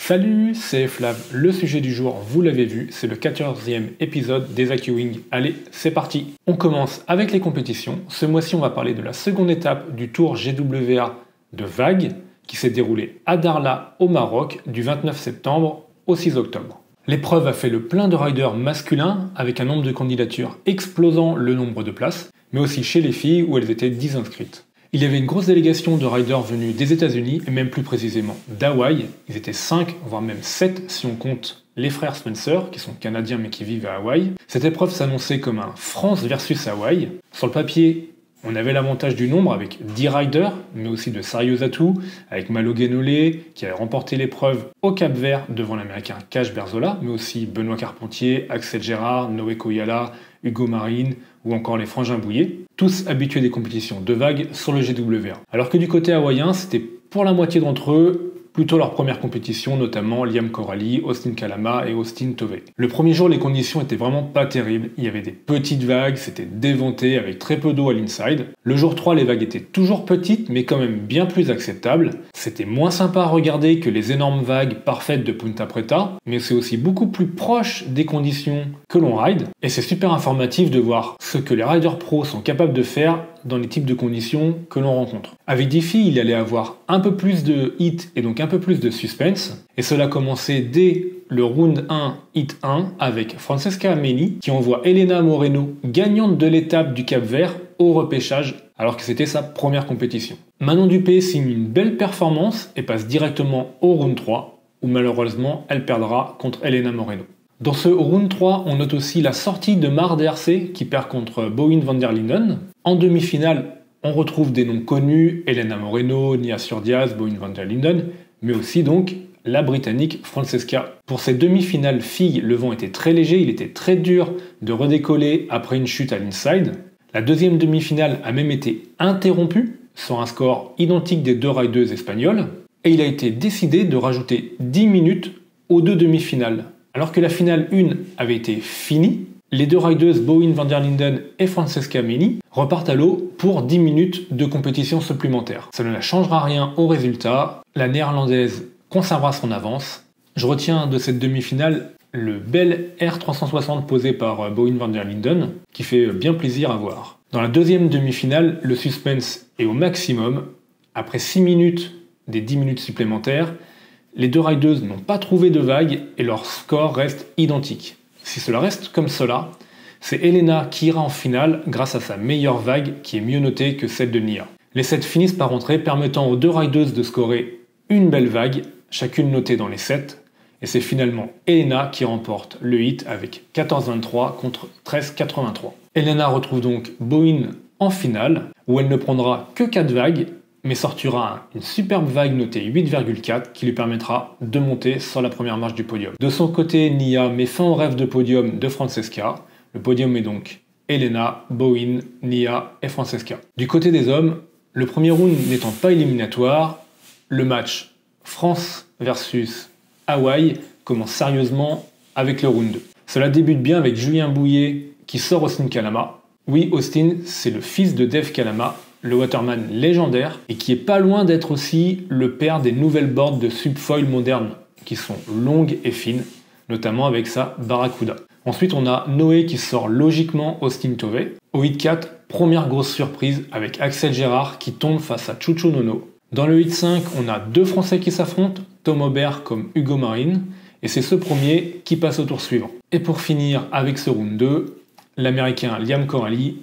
Salut, c'est Flav. Le sujet du jour, vous l'avez vu, c'est le 14e épisode des AccuWing. Allez, c'est parti. On commence avec les compétitions. Ce mois-ci, on va parler de la seconde étape du Tour GWA de vague qui s'est déroulé à Darla au Maroc du 29 septembre au 6 octobre. L'épreuve a fait le plein de riders masculins avec un nombre de candidatures explosant le nombre de places, mais aussi chez les filles où elles étaient 10 inscrites. Il y avait une grosse délégation de riders venus des États-Unis et même plus précisément d'Hawaï. Ils étaient 5, voire même 7 si on compte les frères Spencer, qui sont canadiens mais qui vivent à Hawaï. Cette épreuve s'annonçait comme un France versus Hawaï. Sur le papier, on avait l'avantage du nombre avec 10 riders, mais aussi de sérieux atouts, avec Malo Guénolé, qui a remporté l'épreuve au Cap-Vert devant l'américain Cash Berzola, mais aussi Benoît Carpentier, Axel Gérard, Noé Koyala, Hugo Marine, ou encore les Frangins Bouillet, tous habitués des compétitions de vagues sur le GWA. Alors que du côté hawaïen, c'était pour la moitié d'entre eux plutôt leur première compétition, notamment Liam Corali, Austin Kalama et Austin Tovey. Le premier jour, les conditions étaient vraiment pas terribles. Il y avait des petites vagues, c'était déventé avec très peu d'eau à l'inside. Le jour 3, les vagues étaient toujours petites, mais quand même bien plus acceptables. C'était moins sympa à regarder que les énormes vagues parfaites de Punta Preta, mais c'est aussi beaucoup plus proche des conditions que l'on ride. Et c'est super informatif de voir ce que les riders pros sont capables de faire dans les types de conditions que l'on rencontre. Avec des filles, il allait avoir un peu plus de hit et donc un peu plus de suspense, et cela commençait dès le round 1, hit 1, avec Francesca Ameni, qui envoie Elena Moreno, gagnante de l'étape du Cap-Vert, au repêchage, alors que c'était sa première compétition. Manon Dupé signe une belle performance et passe directement au round 3, où malheureusement elle perdra contre Elena Moreno. Dans ce round 3, on note aussi la sortie de Mar DRC qui perd contre Bowen van der Linden. En demi-finale, on retrouve des noms connus, Elena Moreno, Nia Surdiaz, Bowen van der Linden, mais aussi donc la Britannique Francesca. Pour cette demi-finale filles, le vent était très léger, il était très dur de redécoller après une chute à l'inside. La deuxième demi-finale a même été interrompue sur un score identique des deux rideuses espagnoles, et il a été décidé de rajouter 10 minutes aux deux demi-finales. Alors que la finale 1 avait été finie, les deux rideuses Bowen van der Linden et Francesca Ameni repartent à l'eau pour 10 minutes de compétition supplémentaire. Ça ne changera rien au résultat, la néerlandaise conservera son avance. Je retiens de cette demi-finale le bel R360 posé par Bowen van der Linden, qui fait bien plaisir à voir. Dans la deuxième demi-finale, le suspense est au maximum. Après 6 minutes des 10 minutes supplémentaires, les deux rideuses n'ont pas trouvé de vague et leur score reste identique. Si cela reste comme cela, c'est Elena qui ira en finale grâce à sa meilleure vague qui est mieux notée que celle de Nia. Les 7 finissent par entrer, permettant aux deux rideuses de scorer une belle vague, chacune notée dans les 7, et c'est finalement Elena qui remporte le hit avec 14-23 contre 13-83. Elena retrouve donc Bowen en finale, où elle ne prendra que 4 vagues, mais sortira une superbe vague notée 8,4 qui lui permettra de monter sur la première marche du podium. De son côté, Nia met fin au rêve de podium de Francesca. Le podium est donc Elena, Bowen, Nia et Francesca. Du côté des hommes, le premier round n'étant pas éliminatoire, le match France versus Hawaï commence sérieusement avec le round 2. Cela débute bien avec Julien Bouillet qui sort Austin Kalama. Oui, Austin, c'est le fils de Dave Kalama, le waterman légendaire, et qui est pas loin d'être aussi le père des nouvelles boards de subfoil modernes, qui sont longues et fines, notamment avec sa Barracuda. Ensuite, on a Noé qui sort logiquement Austin Tovey. Au hit 4, première grosse surprise avec Axel Gérard qui tombe face à Chucho Nono. Dans le hit 5, on a deux Français qui s'affrontent, Tom Aubert comme Hugo Marine, et c'est ce premier qui passe au tour suivant. Et pour finir avec ce round 2, l'américain Liam Corali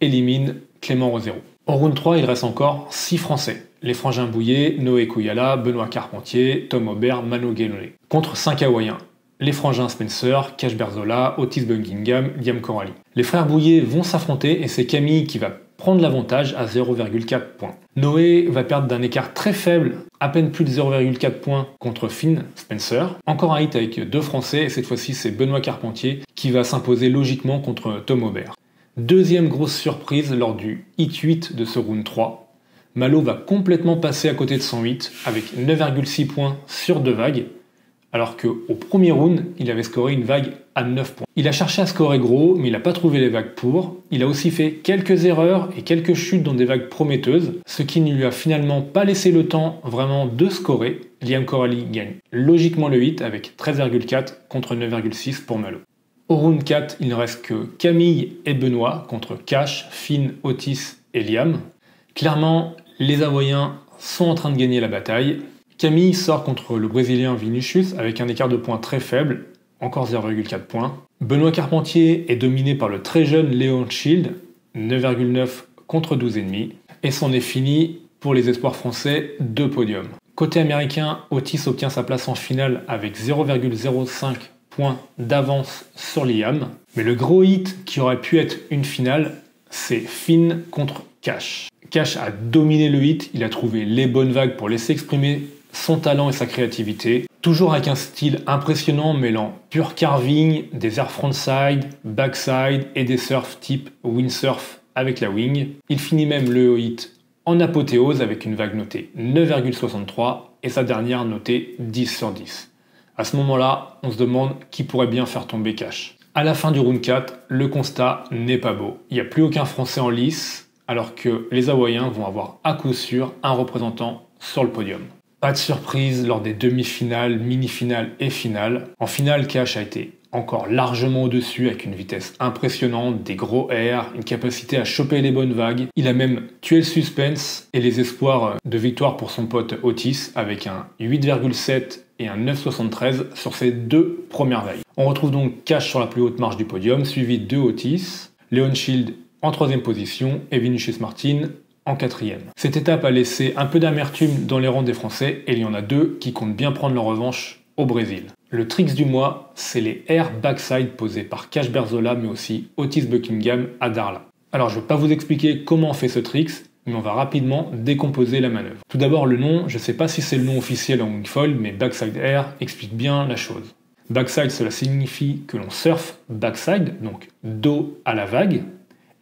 élimine Clément Rosero. En round 3, il reste encore 6 Français. Les Frangins Bouillet, Noé Koyala, Benoît Carpentier, Tom Aubert, Mano Guénolé. Contre 5 Hawaïens. Les Frangins Spencer, Cash Berzola, Otis Buckingham, Liam Corali. Les frères Bouillet vont s'affronter et c'est Camille qui va prendre l'avantage à 0,4 points. Noé va perdre d'un écart très faible, à peine plus de 0,4 points contre Finn Spencer. Encore un hit avec 2 Français et cette fois-ci c'est Benoît Carpentier qui va s'imposer logiquement contre Tom Aubert. Deuxième grosse surprise lors du hit 8 de ce round 3. Malo va complètement passer à côté de son hit avec 9,6 points sur 2 vagues, alors qu'au premier round, il avait scoré une vague à 9 points. Il a cherché à scorer gros, mais il n'a pas trouvé les vagues pour. Il a aussi fait quelques erreurs et quelques chutes dans des vagues prometteuses, ce qui ne lui a finalement pas laissé le temps vraiment de scorer. Liam Corrali gagne logiquement le hit avec 13,4 contre 9,6 pour Malo. Au round 4, il ne reste que Camille et Benoît contre Cash, Finn, Otis et Liam. Clairement, les Hawaïens sont en train de gagner la bataille. Camille sort contre le Brésilien Vinicius avec un écart de points très faible, encore 0,4 points. Benoît Carpentier est dominé par le très jeune Leon Schild, 9,9 contre 12,5. Et c'en est fini pour les espoirs français, 2 podiums. Côté américain, Otis obtient sa place en finale avec 0,05 points d'avance sur Liam. Mais le gros hit qui aurait pu être une finale, c'est Finn contre Cash. Cash a dominé le hit, il a trouvé les bonnes vagues pour laisser exprimer son talent et sa créativité, toujours avec un style impressionnant mêlant pur carving, des airs frontside, backside et des surfs type windsurf avec la wing. Il finit même le hit en apothéose avec une vague notée 9,63 et sa dernière notée 10 sur 10. À ce moment-là, on se demande qui pourrait bien faire tomber Cash. À la fin du round 4, le constat n'est pas beau. Il n'y a plus aucun Français en lice, alors que les Hawaïens vont avoir à coup sûr un représentant sur le podium. Pas de surprise lors des demi-finales, mini-finales et finales. En finale, Cash a été encore largement au-dessus avec une vitesse impressionnante, des gros airs, une capacité à choper les bonnes vagues. Il a même tué le suspense et les espoirs de victoire pour son pote Otis avec un 8,7 et un 9,73 sur ses 2 premières vagues. On retrouve donc Cash sur la plus haute marche du podium, suivi de Otis, Leon Schild en 3e position et Vinicius Martin en 4e. Cette étape a laissé un peu d'amertume dans les rangs des Français et il y en a 2 qui comptent bien prendre leur revanche au Brésil. Le tricks du mois, c'est les air backside posés par Cash Berzola mais aussi Otis Buckingham à Darla. Alors je ne vais pas vous expliquer comment on fait ce tricks, mais on va rapidement décomposer la manœuvre. Tout d'abord le nom, je ne sais pas si c'est le nom officiel en wingfoil, mais backside air explique bien la chose. Backside, cela signifie que l'on surfe backside, donc dos à la vague,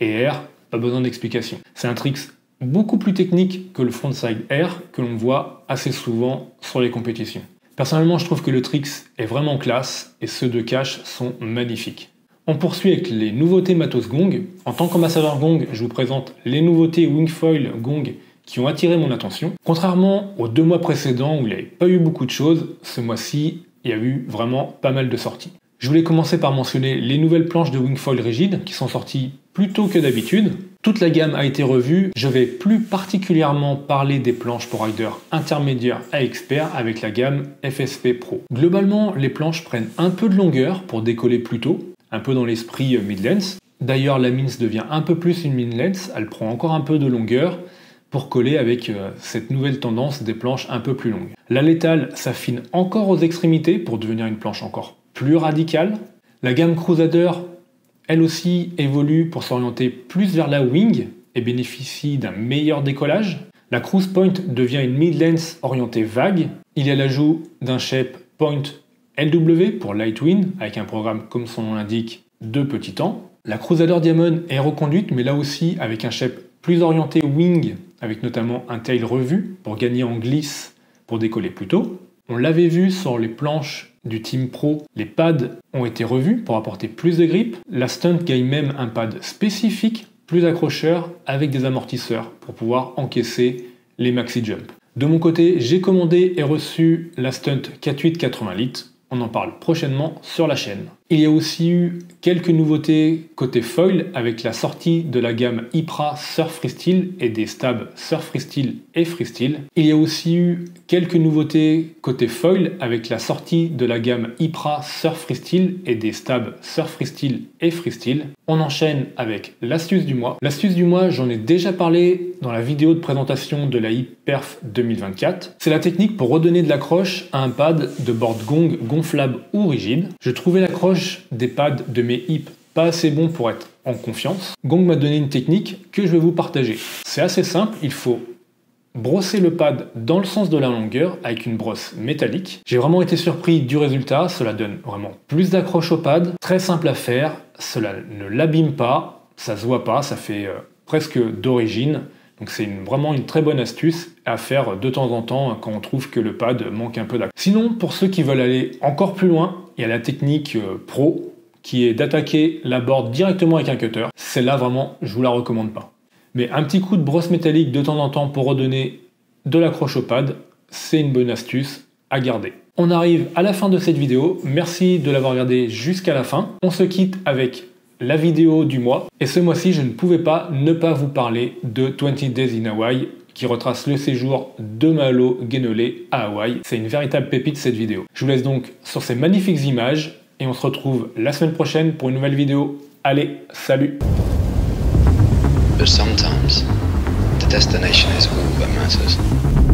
et air, pas besoin d'explication. C'est un tricks beaucoup plus technique que le frontside air que l'on voit assez souvent sur les compétitions. Personnellement, je trouve que le tricks est vraiment classe et ceux de Cash sont magnifiques. On poursuit avec les nouveautés matos Gong. En tant qu'ambassadeur Gong, je vous présente les nouveautés wingfoil Gong qui ont attiré mon attention. Contrairement aux 2 mois précédents où il n'y avait pas eu beaucoup de choses, ce mois-ci, il y a eu vraiment pas mal de sorties. Je voulais commencer par mentionner les nouvelles planches de wingfoil rigide qui sont sorties plus tôt que d'habitude. Toute la gamme a été revue. Je vais plus particulièrement parler des planches pour riders intermédiaires à experts avec la gamme FSP Pro. Globalement, les planches prennent un peu de longueur pour décoller plus tôt, un peu dans l'esprit mid-length. D'ailleurs, la Mince devient un peu plus une mid-length, elle prend encore un peu de longueur pour coller avec cette nouvelle tendance des planches un peu plus longues. La Lethal s'affine encore aux extrémités pour devenir une planche encore plus radicale. La gamme Crusader, elle aussi, évolue pour s'orienter plus vers la wing et bénéficie d'un meilleur décollage. La Cruise Point devient une mid-length orientée vague. Il y a l'ajout d'un shape Point LW pour Light Wind, avec un programme comme son nom l'indique de petit temps. La Crusader Diamond est reconduite, mais là aussi avec un shape plus orienté wing, avec notamment un tail revu pour gagner en glisse pour décoller plus tôt. On l'avait vu sur les planches du Team Pro, les pads ont été revus pour apporter plus de grip. La Stunt gagne même un pad spécifique, plus accrocheur, avec des amortisseurs pour pouvoir encaisser les maxi jump. De mon côté, j'ai commandé et reçu la Stunt 48 80 litres. On en parle prochainement sur la chaîne. Il y a aussi eu quelques nouveautés côté foil avec la sortie de la gamme Ypra Surf Freestyle et des stabs Surf Freestyle et Freestyle. Il y a aussi eu quelques nouveautés côté foil avec la sortie de la gamme Ypra Surf Freestyle et des stabs Surf Freestyle et Freestyle. On enchaîne avec l'astuce du mois. L'astuce du mois, j'en ai déjà parlé dans la vidéo de présentation de la Hyperf 2024. C'est la technique pour redonner de l'accroche à un pad de board gong gonflable ou rigide. Je trouvais l'accroche des pads de mes hips pas assez bon pour être en confiance. Gong m'a donné une technique que je vais vous partager. C'est assez simple, il faut brosser le pad dans le sens de la longueur avec une brosse métallique. J'ai vraiment été surpris du résultat, cela donne vraiment plus d'accroche au pad. Très simple à faire, cela ne l'abîme pas, ça se voit pas, ça fait presque d'origine. Donc c'est vraiment une très bonne astuce à faire de temps en temps quand on trouve que le pad manque un peu d'accroche. Sinon, pour ceux qui veulent aller encore plus loin, il y a la technique pro qui est d'attaquer la board directement avec un cutter. Celle-là, vraiment, je vous la recommande pas. Mais un petit coup de brosse métallique de temps en temps pour redonner de l'accroche au pad, c'est une bonne astuce à garder. On arrive à la fin de cette vidéo. Merci de l'avoir regardé jusqu'à la fin. On se quitte avec la vidéo du mois. Et ce mois-ci, je ne pouvais pas ne pas vous parler de 20 Days in Hawaii, qui retrace le séjour de Mahalo Guénolé à Hawaï. C'est une véritable pépite cette vidéo. Je vous laisse donc sur ces magnifiques images et on se retrouve la semaine prochaine pour une nouvelle vidéo. Allez, salut! But sometimes the destination is all that matters.